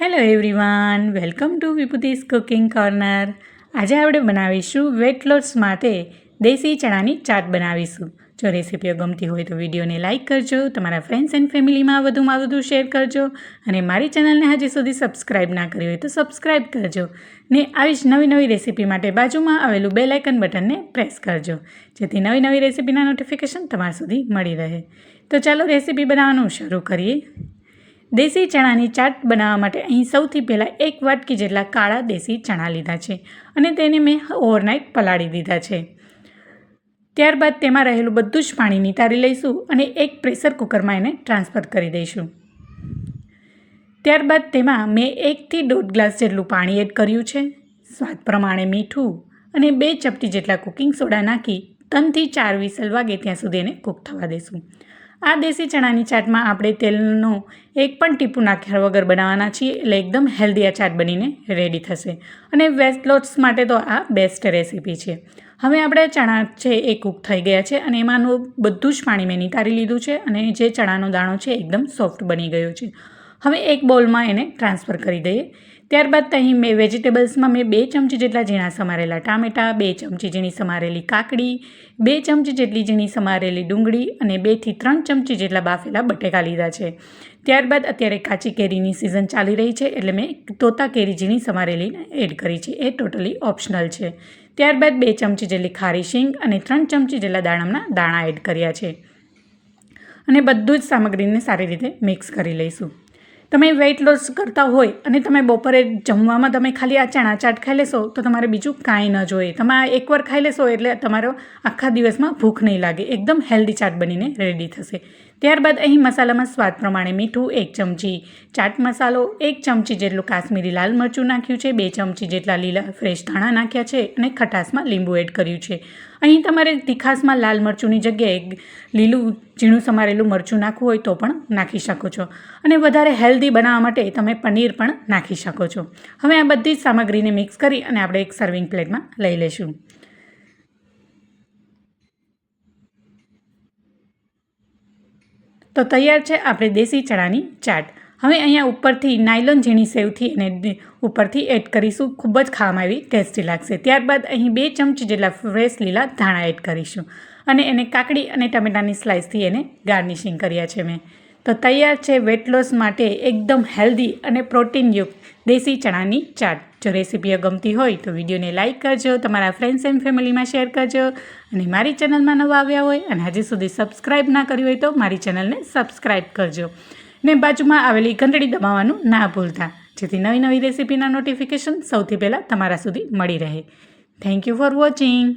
Hello everyone, welcome to વિભૂતિસ cooking corner. આજે આપણે બનાવીશું વેટ લોસ માટે દેશી ચણાની ચાટ બનાવીશું. જો રેસીપીઓ ગમતી હોય તો વિડીયોને લાઇક કરજો, તમારા ફ્રેન્ડ્સ એન્ડ ફેમિલીમાં વધુ શેર કરજો અને મારી ચેનલને હજી સુધી સબસ્ક્રાઈબ ના કરી હોય તો સબસ્ક્રાઈબ કરજો ને આવી જ નવી રેસીપી માટે બાજુમાં આવેલું બેલ આઇકન બટનને પ્રેસ કરજો, જેથી નવી રેસીપીના નોટિફિકેશન તમારા સુધી મળી રહે. તો ચાલો રેસીપી બનાવવાનું શરૂ કરીએ. દેશી ચણાની ચાટ બનાવવા માટે અહીં સૌથી પહેલાં 1 વાટકી જેટલા કાળા દેશી ચણા લીધા છે અને તેને મેં ઓવરનાઇટ પલાળી દીધા છે. ત્યારબાદ તેમાં રહેલું બધું જ પાણી નિતારી લઈશું અને એક પ્રેશર કુકરમાં એને ટ્રાન્સફર કરી દઈશું. ત્યારબાદ તેમાં મેં 1 થી 1.5 ગ્લાસ જેટલું પાણી એડ કર્યું છે. સ્વાદ પ્રમાણે મીઠું અને 2 ચપટી જેટલા કુકિંગ સોડા નાખી 3 થી 4 વિસલ વાગે ત્યાં સુધી એને કૂક થવા દઈશું. આ દેશી ચણાની ચાટમાં આપણે તેલનું એક પણ ટીપું નાખ્યા વગર બનાવવાના છીએ, એટલે એકદમ હેલ્ધી આ ચાટ બનીને રેડી થશે અને વેટ લોસ માટે તો આ બેસ્ટ રેસીપી છે. હવે આપણે ચણા છે એ કૂક થઈ ગયા છે અને એમાંનું બધું જ પાણી મેં નિતારી લીધું છે અને જે ચણાનો દાણો છે એકદમ સોફ્ટ બની ગયો છે. હવે એક બોલમાં એને ટ્રાન્સફર કરી દઈએ. ત્યારબાદ અહીં મેં વેજીટેબલ્સમાં 2 ચમચી જેટલા ઝીણા સમારેલા ટામેટાં, 2 ચમચી ઝીણી સમારેલી કાકડી, 2 ચમચી જેટલી ઝીણી સમારેલી ડુંગળી અને 2 થી 3 ચમચી જેટલા બાફેલા બટેકા લીધા છે. ત્યારબાદ અત્યારે કાચી કેરીની સિઝન ચાલી રહી છે, એટલે મેં તોતા કેરી ઝીણી સમારેલીને એડ કરી છે. એ ટોટલી ઓપ્શનલ છે. ત્યારબાદ 2 ચમચી જેટલી ખારી શીંગ અને 3 ચમચી જેટલા દાડમના દાણા એડ કર્યા છે અને બધું જ સામગ્રીને સારી રીતે મિક્સ કરી લઈશું. તમે વેઇટ લોસ કરતા હોય અને તમે બપોરે જમવામાં તમે ખાલી આ ચણા ચાટ ખાઈ લેશો તો તમારે બીજું કાંઈ ન જોઈએ. તમે આ એકવાર ખાઈ લેશો એટલે તમારો આખા દિવસમાં ભૂખ નહીં લાગે. એકદમ હેલ્ધી ચાટ બનીને રેડી થશે. ત્યારબાદ અહીં મસાલામાં સ્વાદ પ્રમાણે મીઠું, 1 ચમચી ચાટ મસાલો, 1 ચમચી જેટલું કાશ્મીરી લાલ મરચું નાખ્યું છે, 2 ચમચી જેટલા લીલા ફ્રેશ ધાણા નાખ્યા છે અને ખટાશમાં લીંબુ એડ કર્યું છે. અહીં તમારે તીખાસમાં લાલ મરચુંની જગ્યાએ લીલું ઝીણું સમારેલું મરચું નાખવું હોય તો પણ નાખી શકો છો અને વધારે હેલ્ધી બનાવવા માટે તમે પનીર પણ નાખી શકો છો. હવે આ બધી જ સામગ્રીને મિક્સ કરી અને આપણે એક સર્વિંગ પ્લેટમાં લઈ લઈશું. તો તૈયાર છે આપણે દેશી ચણાની ચાટ. હવે અહીંયા ઉપરથી નાયલોન ઝીણી સેવથી એને ઉપરથી એડ કરીશું. ખૂબ જ ખાવામાં એવી ટેસ્ટી લાગશે. ત્યારબાદ અહીં 2 ચમચી જેટલા ફ્રેશ લીલા ધાણા એડ કરીશું અને એને કાકડી અને ટમેટાની સ્લાઇસથી એને ગાર્નિશિંગ કર્યા છે મેં. તો તૈયાર છે વેટ લોસ માટે એકદમ હેલ્ધી અને પ્રોટીનયુક્ત દેશી ચણાની ચાટ. જો રેસીપીઓ ગમતી હોય તો વિડીયોને લાઇક કરજો, તમારા ફ્રેન્ડ્સ એન્ડ ફેમિલીમાં શેર કરજો અને મારી ચેનલમાં નવા આવ્યા હોય અને હજી સુધી સબસ્ક્રાઈબ ના કરી હોય તો મારી ચેનલને સબસ્ક્રાઈબ કરજો ને બાજુમાં આવેલી ઘંટડી દબાવવાનું ના ભૂલતા, જેથી નવી રેસીપીના નોટિફિકેશન સૌથી પહેલાં તમારા સુધી મળી રહે. Thank you for watching.